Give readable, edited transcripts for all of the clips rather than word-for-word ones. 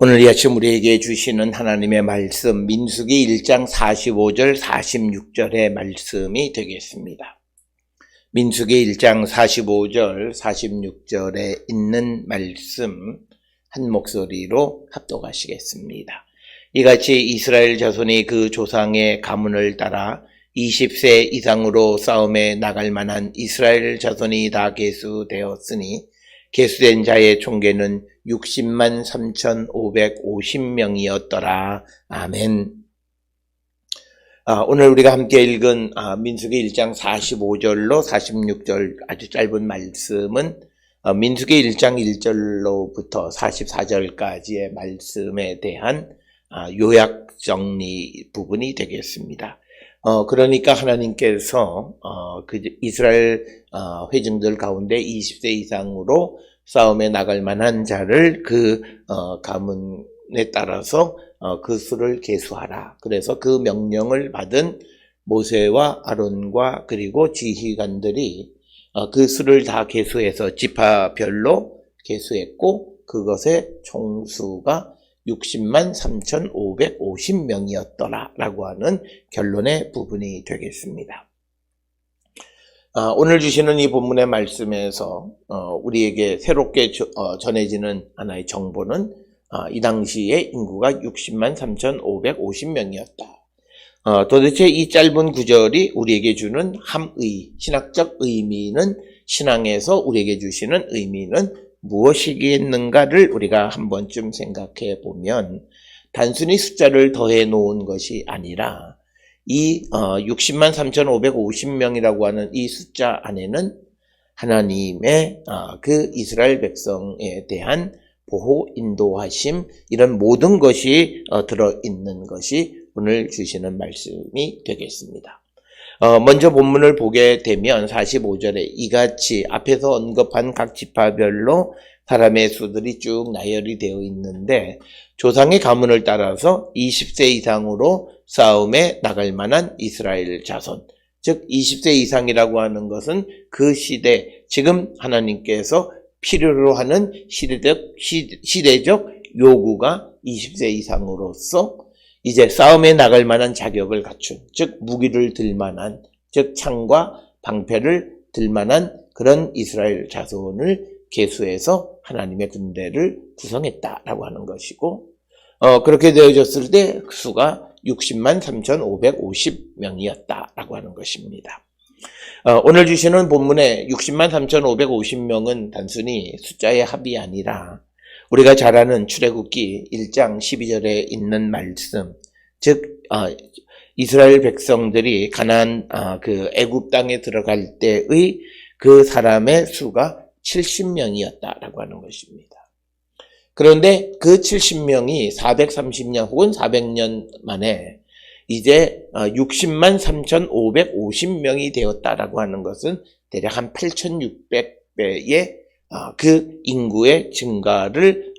오늘 이 아침 우리에게 주시는 하나님의 말씀 민수기 1장 45절 46절의 말씀이 되겠습니다. 민수기 1장 45절 46절에 있는 말씀 한 목소리로 합독하시겠습니다. 이같이 이스라엘 자손이 그 조상의 가문을 따라 20세 이상으로 싸움에 나갈 만한 이스라엘 자손이 다 계수되었으니 계수된 자의 총계는 60만 3,550명이었더라. 아멘. 오늘 우리가 함께 읽은 민수기 1장 45절로 46절 아주 짧은 말씀은 민수기 1장 1절로부터 44절까지의 말씀에 대한 요약 정리 부분이 되겠습니다. 그러니까 하나님께서 이스라엘 회중들 가운데 20세 이상으로 싸움에 나갈 만한 자를 그 가문에 따라서 그 수를 계수하라. 그래서 그 명령을 받은 모세와 아론과 그리고 지휘관들이 그 수를 다 계수해서 지파별로 계수했고 그것의 총수가 60만 3,550명이었더라 라고 하는 결론의 부분이 되겠습니다. 오늘 주시는 이 본문의 말씀에서 우리에게 새롭게 전해지는 하나의 정보는 이 당시의 인구가 60만 3,550명이었다. 도대체 이 짧은 구절이 우리에게 주는 함의, 신학적 의미는, 신앙에서 우리에게 주시는 의미는 무엇이겠는가를 우리가 한 번쯤 생각해 보면 단순히 숫자를 더해 놓은 것이 아니라 이 60만 3,550명이라고 하는 이 숫자 안에는 하나님의 그 이스라엘 백성에 대한 보호, 인도하심 이런 모든 것이 들어있는 것이 오늘 주시는 말씀이 되겠습니다. 먼저 본문을 보게 되면 45절에 이같이 앞에서 언급한 각 지파별로 사람의 수들이 쭉 나열이 되어 있는데 조상의 가문을 따라서 20세 이상으로 싸움에 나갈 만한 이스라엘 자손, 즉 20세 이상이라고 하는 것은 그 시대, 지금 하나님께서 필요로 하는 시대적 요구가 20세 이상으로서 이제 싸움에 나갈 만한 자격을 갖춘, 즉 무기를 들 만한, 즉 창과 방패를 들 만한 그런 이스라엘 자손을 계수해서 하나님의 군대를 구성했다라고 하는 것이고, 그렇게 되어졌을 때 그 수가 60만 3,550명이었다라고 하는 것입니다. 오늘 주시는 본문에 60만 3,550명은 단순히 숫자의 합이 아니라 우리가 잘 아는 출애굽기 1장 12절에 있는 말씀, 즉 이스라엘 백성들이 가나안 그 애굽 땅에 들어갈 때의 그 사람의 수가 70명이었다라고 하는 것입니다. 그런데 그 70명이 430년 혹은 400년 만에 이제 60만 3,550명이 되었다라고 하는 것은 대략 한 8,600배의 그 인구의 증가를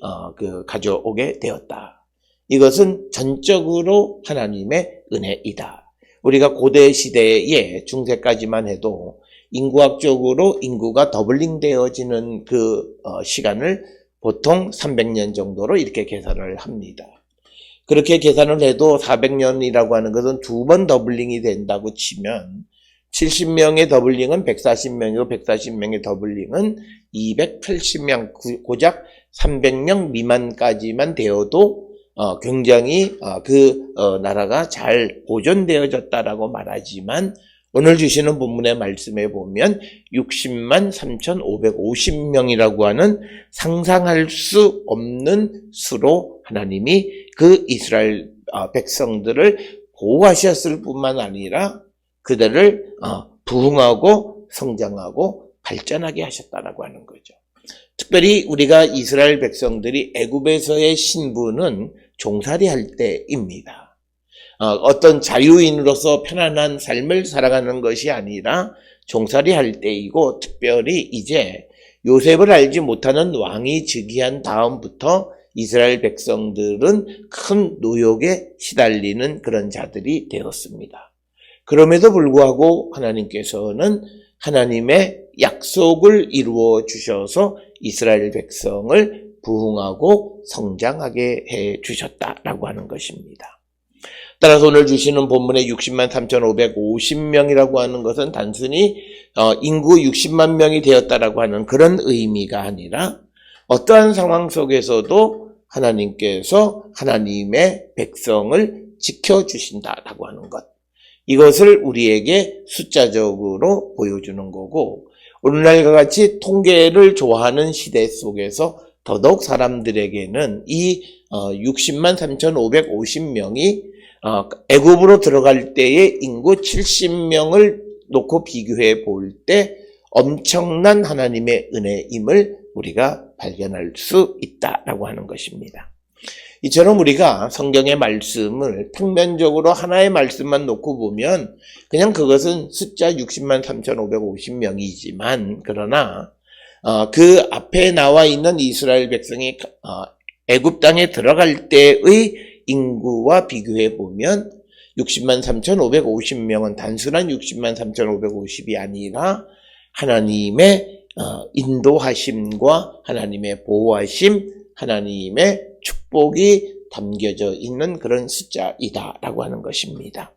가져오게 되었다. 이것은 전적으로 하나님의 은혜이다. 우리가 고대 시대의 중세까지만 해도 인구학적으로 인구가 더블링 되어지는 그 시간을 보통 300년 정도로 이렇게 계산을 합니다. 그렇게 계산을 해도 400년이라고 하는 것은 2번 더블링이 된다고 치면 70명의 더블링은 140명이고 140명의 더블링은 280명, 고작 300명 미만까지만 되어도 굉장히 나라가 잘 보존되어졌다라고 말하지만 오늘 주시는 본문의 말씀에 보면 60만 3,550명이라고 하는 상상할 수 없는 수로 하나님이 그 이스라엘 백성들을 보호하셨을 뿐만 아니라 그들을 부흥하고 성장하고 발전하게 하셨다라고 하는 거죠. 특별히 우리가 이스라엘 백성들이 애굽에서의 신분은 종살이 할 때입니다. 어떤 자유인으로서 편안한 삶을 살아가는 것이 아니라 종살이 할 때이고, 특별히 이제 요셉을 알지 못하는 왕이 즉위한 다음부터 이스라엘 백성들은 큰 노역에 시달리는 그런 자들이 되었습니다. 그럼에도 불구하고 하나님께서는 하나님의 약속을 이루어 주셔서 이스라엘 백성을 부흥하고 성장하게 해 주셨다라고 하는 것입니다. 따라서 오늘 주시는 본문의 60만 3,550명이라고 하는 것은 단순히 인구 60만 명이 되었다라고 하는 그런 의미가 아니라 어떠한 상황 속에서도 하나님께서 하나님의 백성을 지켜주신다라고 하는 것. 이것을 우리에게 숫자적으로 보여주는 거고, 오늘날과 같이 통계를 좋아하는 시대 속에서 더더욱 사람들에게는 이 60만 3,550명이 애굽으로 들어갈 때의 인구 70명을 놓고 비교해 볼 때 엄청난 하나님의 은혜임을 우리가 발견할 수 있다라고 하는 것입니다. 이처럼 우리가 성경의 말씀을 평면적으로 하나의 말씀만 놓고 보면 그냥 그것은 숫자 60만 3,550명이지만 그러나 그 앞에 나와 있는 이스라엘 백성이 애굽 땅에 들어갈 때의 인구와 비교해 보면 60만 3,550명은 단순한 60만 3,550이 아니라 하나님의 인도하심과 하나님의 보호하심, 하나님의 축복이 담겨져 있는 그런 숫자이다라고 하는 것입니다.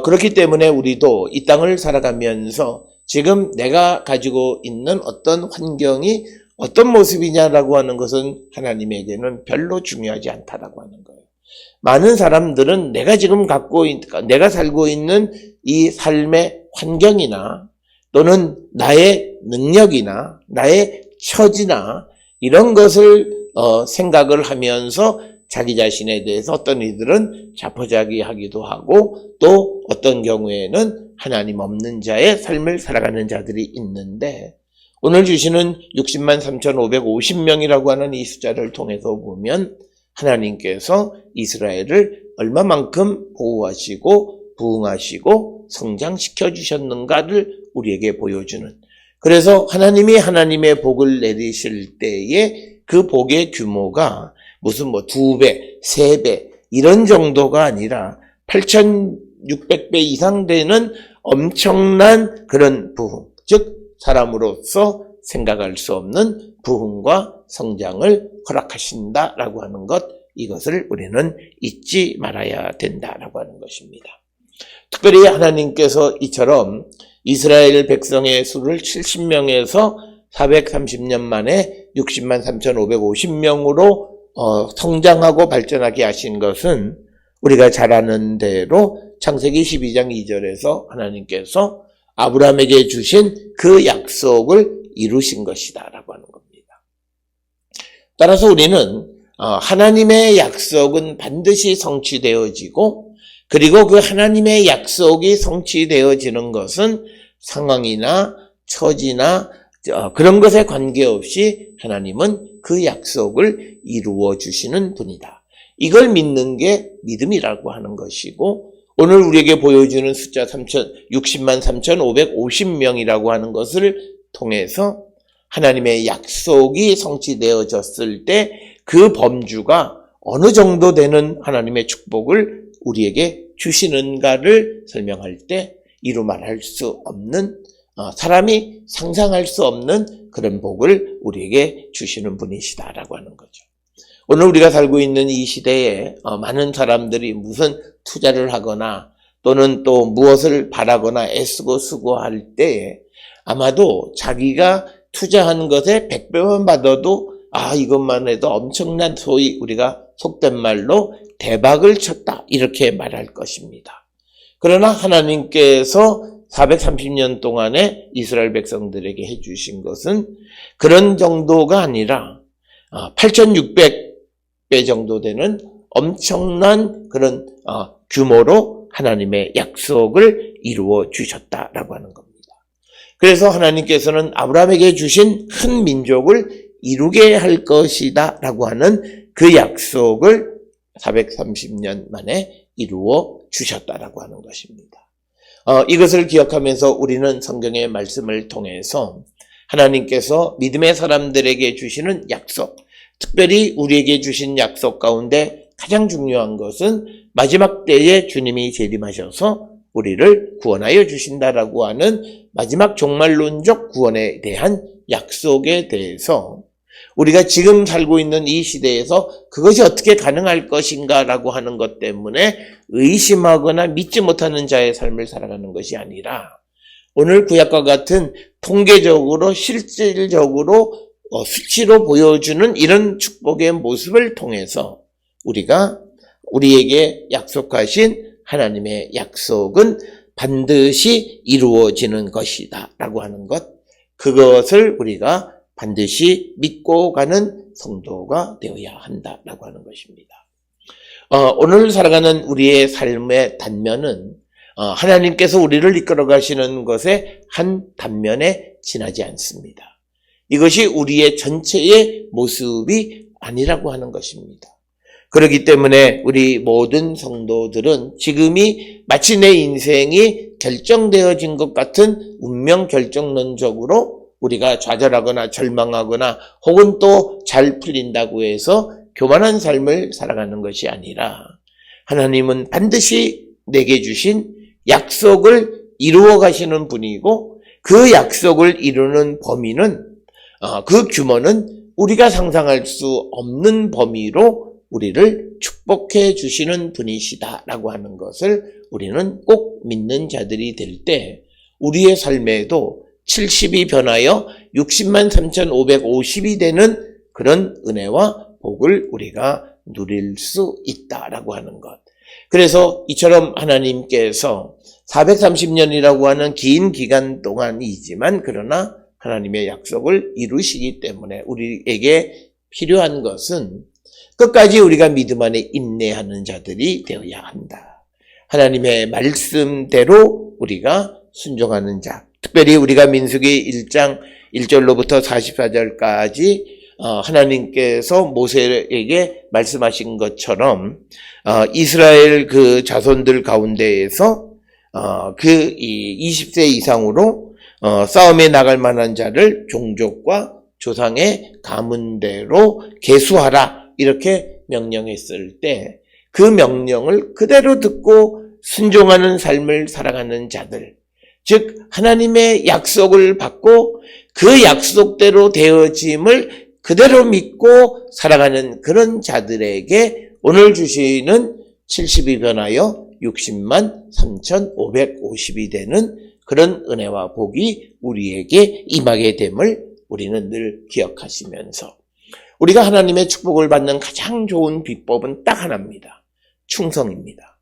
그렇기 때문에 우리도 이 땅을 살아가면서 지금 내가 가지고 있는 어떤 환경이 어떤 모습이냐라고 하는 것은 하나님에게는 별로 중요하지 않다라고 하는 거예요. 많은 사람들은 내가 살고 있는 이 삶의 환경이나 또는 나의 능력이나 나의 처지나 이런 것을 생각을 하면서 자기 자신에 대해서 어떤 이들은 자포자기하기도 하고 또 어떤 경우에는 하나님 없는 자의 삶을 살아가는 자들이 있는데 오늘 주시는 60만 3,550명이라고 하는 이 숫자를 통해서 보면 하나님께서 이스라엘을 얼마만큼 보호하시고 부흥하시고 성장시켜 주셨는가를 우리에게 보여주는, 그래서 하나님이 하나님의 복을 내리실 때에 그 복의 규모가 무슨 2배, 3배 이런 정도가 아니라 8,600배 이상 되는 엄청난 그런 부흥, 즉 사람으로서 생각할 수 없는 부흥과 성장을 허락하신다라고 하는 것, 이것을 우리는 잊지 말아야 된다라고 하는 것입니다. 특별히 하나님께서 이처럼 이스라엘 백성의 수를 70명에서 430년 만에 60만 3,550명으로 성장하고 발전하게 하신 것은 우리가 잘 아는 대로 창세기 12장 2절에서 하나님께서 아브라함에게 주신 그 약속을 이루신 것이다라고 하는 겁니다. 따라서 우리는 하나님의 약속은 반드시 성취되어지고, 그리고 그 하나님의 약속이 성취되어지는 것은 상황이나 처지나 그런 것에 관계없이 하나님은 그 약속을 이루어 주시는 분이다. 이걸 믿는 게 믿음이라고 하는 것이고, 오늘 우리에게 보여주는 숫자 60만 3,550명이라고 하는 것을 통해서 하나님의 약속이 성취되어졌을 때 그 범주가 어느 정도 되는 하나님의 축복을 우리에게 주시는가를 설명할 때 이루 말할 수 없는, 사람이 상상할 수 없는 그런 복을 우리에게 주시는 분이시다라고 하는 거죠. 오늘 우리가 살고 있는 이 시대에 많은 사람들이 무슨 투자를 하거나 또는 또 무엇을 바라거나 애쓰고 수고할 때에 아마도 자기가 투자한 것에 100배만 받아도 이것만 해도 엄청난 소위 우리가 속된 말로 대박을 쳤다 이렇게 말할 것입니다. 그러나 하나님께서 430년 동안에 이스라엘 백성들에게 해주신 것은 그런 정도가 아니라 8,600배 정도 되는 엄청난 그런 규모로 하나님의 약속을 이루어 주셨다라고 하는 겁니다. 그래서 하나님께서는 아브라함에게 주신 큰 민족을 이루게 할 것이다 라고 하는 그 약속을 430년 만에 이루어 주셨다라고 하는 것입니다. 이것을 기억하면서 우리는 성경의 말씀을 통해서 하나님께서 믿음의 사람들에게 주시는 약속, 특별히 우리에게 주신 약속 가운데 가장 중요한 것은 마지막 때에 주님이 재림하셔서 우리를 구원하여 주신다라고 하는 마지막 종말론적 구원에 대한 약속에 대해서 우리가 지금 살고 있는 이 시대에서 그것이 어떻게 가능할 것인가라고 하는 것 때문에 의심하거나 믿지 못하는 자의 삶을 살아가는 것이 아니라 오늘 구약과 같은 통계적으로 실질적으로 수치로 보여주는 이런 축복의 모습을 통해서 우리가 우리에게 약속하신 하나님의 약속은 반드시 이루어지는 것이다 라고 하는 것, 그것을 우리가 반드시 믿고 가는 성도가 되어야 한다라고 하는 것입니다. 오늘 살아가는 우리의 삶의 단면은 하나님께서 우리를 이끌어 가시는 것의 한 단면에 지나지 않습니다. 이것이 우리의 전체의 모습이 아니라고 하는 것입니다. 그렇기 때문에 우리 모든 성도들은 지금이 마치 내 인생이 결정되어진 것 같은 운명 결정론적으로 우리가 좌절하거나 절망하거나 혹은 또 잘 풀린다고 해서 교만한 삶을 살아가는 것이 아니라 하나님은 반드시 내게 주신 약속을 이루어 가시는 분이고 그 약속을 이루는 범위는 그 규모는 우리가 상상할 수 없는 범위로 우리를 축복해 주시는 분이시다라고 하는 것을 우리는 꼭 믿는 자들이 될 때 우리의 삶에도 70이 변하여 60만 3,550이 되는 그런 은혜와 복을 우리가 누릴 수 있다라고 하는 것. 그래서 이처럼 하나님께서 430년이라고 하는 긴 기간 동안이지만 그러나 하나님의 약속을 이루시기 때문에 우리에게 필요한 것은 끝까지 우리가 믿음 안에 인내하는 자들이 되어야 한다. 하나님의 말씀대로 우리가 순종하는 자. 특별히 우리가 민수기 1장 1절로부터 44절까지 하나님께서 모세에게 말씀하신 것처럼 이스라엘 그 자손들 가운데에서 그 20세 이상으로 싸움에 나갈 만한 자를 종족과 조상의 가문대로 계수하라 이렇게 명령했을 때 그 명령을 그대로 듣고 순종하는 삶을 살아가는 자들, 즉 하나님의 약속을 받고 그 약속대로 되어짐을 그대로 믿고 살아가는 그런 자들에게 오늘 주시는 70이 변하여 60만 3,550이 되는 그런 은혜와 복이 우리에게 임하게 됨을 우리는 늘 기억하시면서 우리가 하나님의 축복을 받는 가장 좋은 비법은 딱 하나입니다. 충성입니다.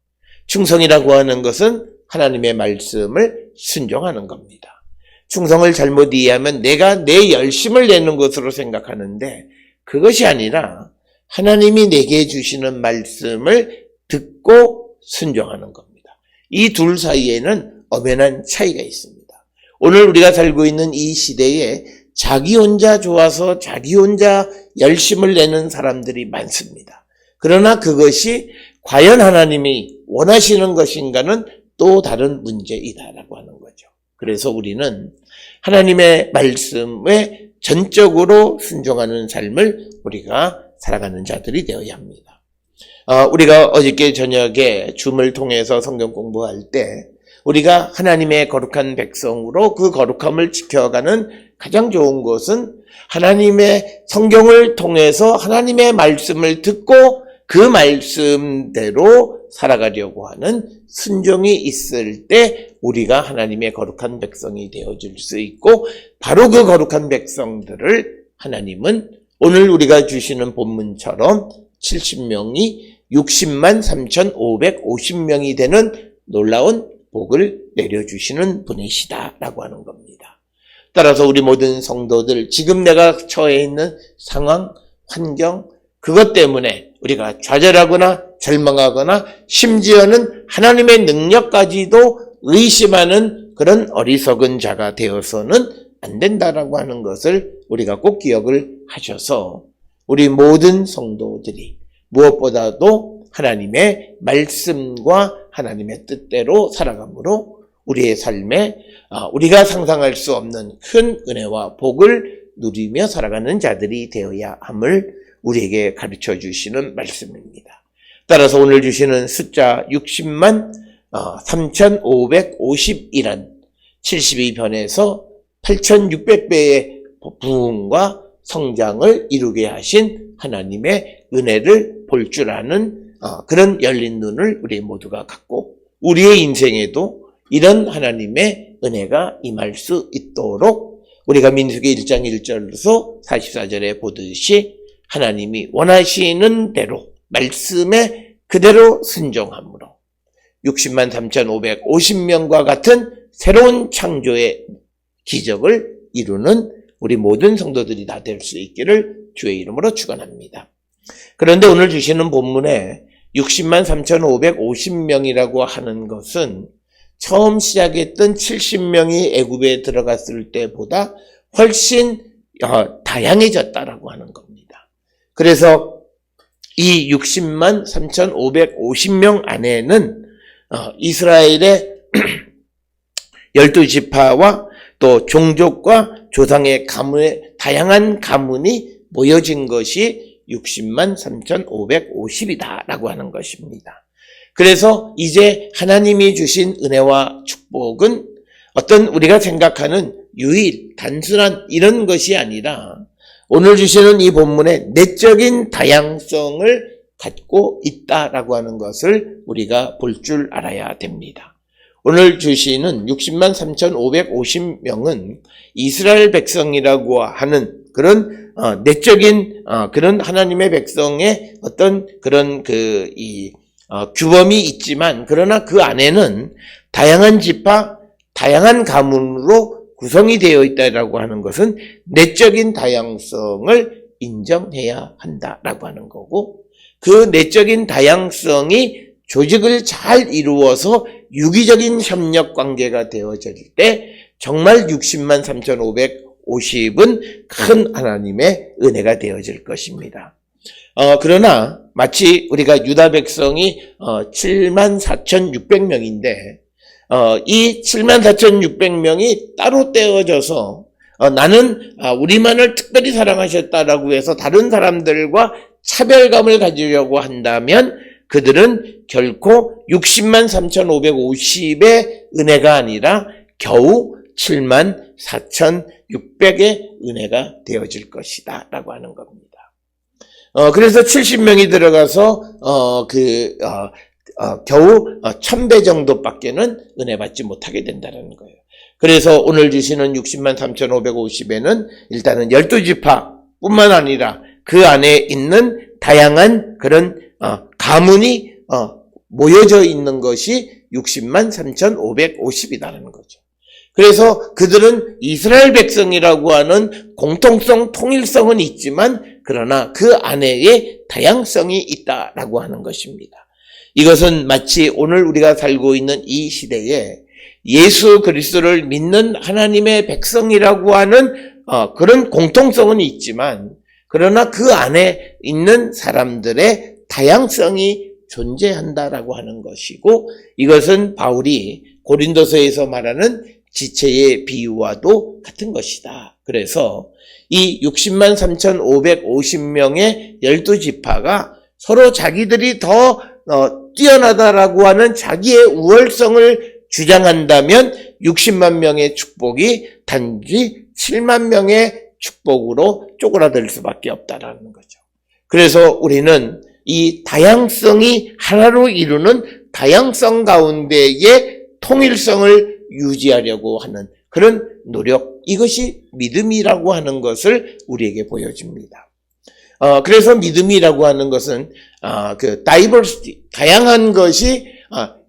충성이라고 하는 것은 하나님의 말씀을 순종하는 겁니다. 충성을 잘못 이해하면 내가 내 열심을 내는 것으로 생각하는데 그것이 아니라 하나님이 내게 주시는 말씀을 듣고 순종하는 겁니다. 이 둘 사이에는 엄연한 차이가 있습니다. 오늘 우리가 살고 있는 이 시대에 자기 혼자 좋아서 자기 혼자 열심을 내는 사람들이 많습니다. 그러나 그것이 과연 하나님이 원하시는 것인가는 또 다른 문제이다라고 하는 거죠. 그래서 우리는 하나님의 말씀에 전적으로 순종하는 삶을 우리가 살아가는 자들이 되어야 합니다. 우리가 어저께 저녁에 줌을 통해서 성경 공부할 때 우리가 하나님의 거룩한 백성으로 그 거룩함을 지켜가는 가장 좋은 것은 하나님의 성경을 통해서 하나님의 말씀을 듣고 그 말씀대로 살아가려고 하는 순종이 있을 때 우리가 하나님의 거룩한 백성이 되어줄 수 있고 바로 그 거룩한 백성들을 하나님은 오늘 우리가 주시는 본문처럼 70명이 60만 3,550명이 되는 놀라운 복을 내려주시는 분이시다라고 하는 겁니다. 따라서 우리 모든 성도들 지금 내가 처해 있는 상황, 환경 그것 때문에 우리가 좌절하거나 절망하거나 심지어는 하나님의 능력까지도 의심하는 그런 어리석은 자가 되어서는 안 된다라고 하는 것을 우리가 꼭 기억을 하셔서 우리 모든 성도들이 무엇보다도 하나님의 말씀과 하나님의 뜻대로 살아감으로 우리의 삶에 우리가 상상할 수 없는 큰 은혜와 복을 누리며 살아가는 자들이 되어야 함을 우리에게 가르쳐 주시는 말씀입니다. 따라서 오늘 주시는 숫자 60만 3,550이란 72변에서 8,600배의 부흥과 성장을 이루게 하신 하나님의 은혜를 볼 줄 아는 그런 열린 눈을 우리 모두가 갖고 우리의 인생에도 이런 하나님의 은혜가 임할 수 있도록 우리가 민수기 1장 1절에서 44절에 보듯이 하나님이 원하시는 대로 말씀에 그대로 순종함으로 60만 3,550명과 같은 새로운 창조의 기적을 이루는 우리 모든 성도들이 다 될 수 있기를 주의 이름으로 축원합니다. 그런데 오늘 주시는 본문에 60만 3,550명이라고 하는 것은 처음 시작했던 70명이 애굽에 들어갔을 때보다 훨씬 다양해졌다라고 하는 겁니다. 그래서 이 60만 3,550명 안에는 이스라엘의 12지파와 또 종족과 조상의 가문의 다양한 가문이 모여진 것이 60만 3,550이다라고 하는 것입니다. 그래서 이제 하나님이 주신 은혜와 축복은 어떤 우리가 생각하는 유일, 단순한 이런 것이 아니라 오늘 주시는 이 본문의 내적인 다양성을 갖고 있다라고 하는 것을 우리가 볼 줄 알아야 됩니다. 오늘 주시는 60만 3,550명은 이스라엘 백성이라고 하는 그런 내적인 그런 하나님의 백성의 어떤 그런 규범이 있지만 그러나 그 안에는 다양한 지파, 다양한 가문으로 구성이 되어 있다라고 하는 것은 내적인 다양성을 인정해야 한다라고 하는 거고 그 내적인 다양성이 조직을 잘 이루어서 유기적인 협력 관계가 되어질 때 정말 60만 3,550은 큰 하나님의 은혜가 되어질 것입니다. 그러나 마치 우리가 유다 백성이 7만 4,600명인데 이 7만 4,600명이 따로 떼어져서 나는 우리만을 특별히 사랑하셨다라고 해서 다른 사람들과 차별감을 가지려고 한다면 그들은 결코 60만 3,550의 은혜가 아니라 겨우 7만 4,600의 은혜가 되어질 것이다 라고 하는 겁니다. 그래서 70명이 들어가서 겨우 1,000배 정도밖에는 은혜 받지 못하게 된다는 거예요. 그래서 오늘 주시는 60만 3,550에는 일단은 12지파 뿐만 아니라 그 안에 있는 다양한 그런 가문이 모여져 있는 것이 60만 3,550이라는 거죠. 그래서 그들은 이스라엘 백성이라고 하는 공통성, 통일성은 있지만 그러나 그 안에에 다양성이 있다라고 하는 것입니다. 이것은 마치 오늘 우리가 살고 있는 이 시대에 예수 그리스도를 믿는 하나님의 백성이라고 하는 그런 공통성은 있지만 그러나 그 안에 있는 사람들의 다양성이 존재한다라고 하는 것이고 이것은 바울이 고린도서에서 말하는 지체의 비유와도 같은 것이다. 그래서 이 60만 3,550명의 12지파가 서로 자기들이 더 뛰어나다라고 하는 자기의 우월성을 주장한다면 60만 명의 축복이 단지 7만 명의 축복으로 쪼그라들 수밖에 없다라는 거죠. 그래서 우리는 이 다양성이 하나로 이루는 다양성 가운데의 통일성을 유지하려고 하는 그런 노력, 이것이 믿음이라고 하는 것을 우리에게 보여줍니다. 그래서 믿음이라고 하는 것은 diversity, 다양한 것이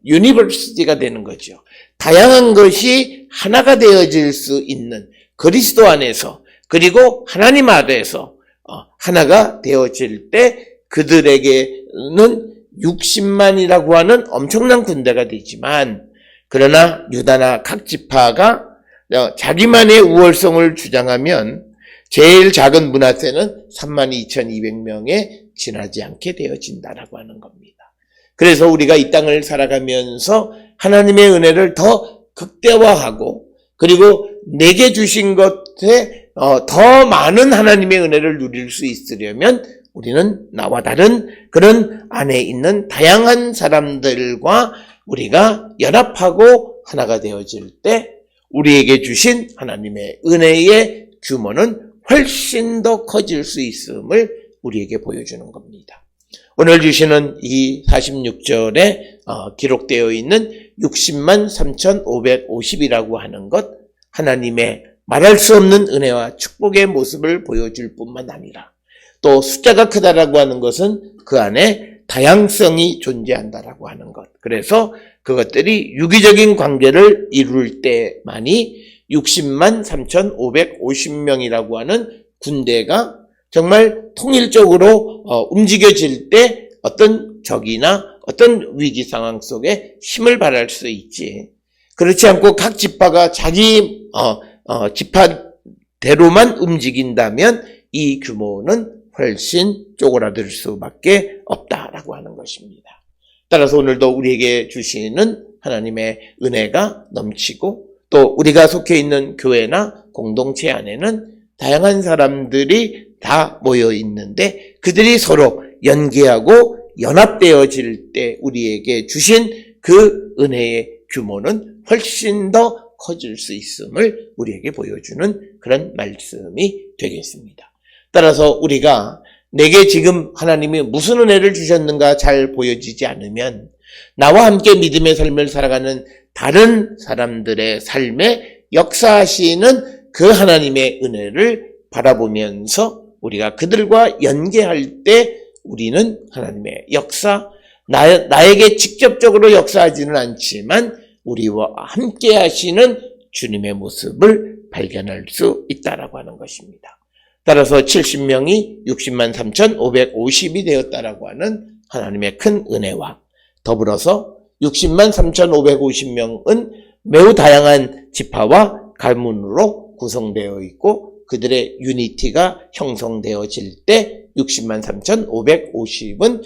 university가 되는 거죠. 다양한 것이 하나가 되어질 수 있는 그리스도 안에서 그리고 하나님 아래에서 하나가 되어질 때 그들에게는 60만이라고 하는 엄청난 군대가 되지만 그러나 유다나 각 지파가 자기만의 우월성을 주장하면 제일 작은 므낫세는 32,200명에 지나지 않게 되어진다라고 하는 겁니다. 그래서 우리가 이 땅을 살아가면서 하나님의 은혜를 더 극대화하고 그리고 내게 주신 것에 더 많은 하나님의 은혜를 누릴 수 있으려면 우리는 나와 다른 그런 안에 있는 다양한 사람들과 우리가 연합하고 하나가 되어질 때 우리에게 주신 하나님의 은혜의 규모는 훨씬 더 커질 수 있음을 우리에게 보여주는 겁니다. 오늘 주시는 이 46절에 기록되어 있는 60만 3,550이라고 하는 것, 하나님의 말할 수 없는 은혜와 축복의 모습을 보여줄 뿐만 아니라 또 숫자가 크다라고 하는 것은 그 안에 다양성이 존재한다라고 하는 것. 그래서 그것들이 유기적인 관계를 이룰 때만이 60만 3,550명이라고 하는 군대가 정말 통일적으로 움직여질 때 어떤 적이나 어떤 위기 상황 속에 힘을 발할 수 있지. 그렇지 않고 각 지파가 자기 지파대로만 움직인다면 이 규모는 훨씬 쪼그라들 수밖에 없다라고 하는 것입니다. 따라서 오늘도 우리에게 주시는 하나님의 은혜가 넘치고 또 우리가 속해 있는 교회나 공동체 안에는 다양한 사람들이 다 모여 있는데 그들이 서로 연계하고 연합되어질 때 우리에게 주신 그 은혜의 규모는 훨씬 더 커질 수 있음을 우리에게 보여주는 그런 말씀이 되겠습니다. 따라서 우리가 내게 지금 하나님이 무슨 은혜를 주셨는가 잘 보여지지 않으면 나와 함께 믿음의 삶을 살아가는 다른 사람들의 삶에 역사하시는 그 하나님의 은혜를 바라보면서 우리가 그들과 연계할 때 우리는 하나님의 역사, 나에게 직접적으로 역사하지는 않지만 우리와 함께 하시는 주님의 모습을 발견할 수 있다라고 하는 것입니다. 따라서 70명이 60만 3,550이 되었다라고 하는 하나님의 큰 은혜와 더불어서 60만 3,550명은 매우 다양한 지파와 가문으로 구성되어 있고 그들의 유니티가 형성되어질 때 60만 3,550은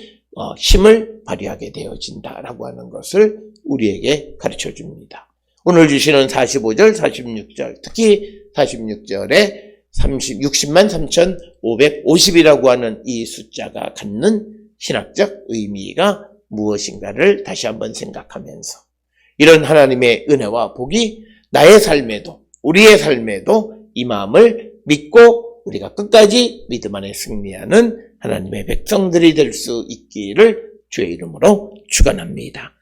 힘을 발휘하게 되어진다라고 하는 것을 우리에게 가르쳐 줍니다. 오늘 주시는 45절, 46절, 특히 46절에 60만 3,550이라고 하는 이 숫자가 갖는 신학적 의미가 무엇인가를 다시 한번 생각하면서 이런 하나님의 은혜와 복이 나의 삶에도 우리의 삶에도 이 마음을 믿고 우리가 끝까지 믿음 안에 승리하는 하나님의 백성들이 될 수 있기를 주의 이름으로 축원합니다.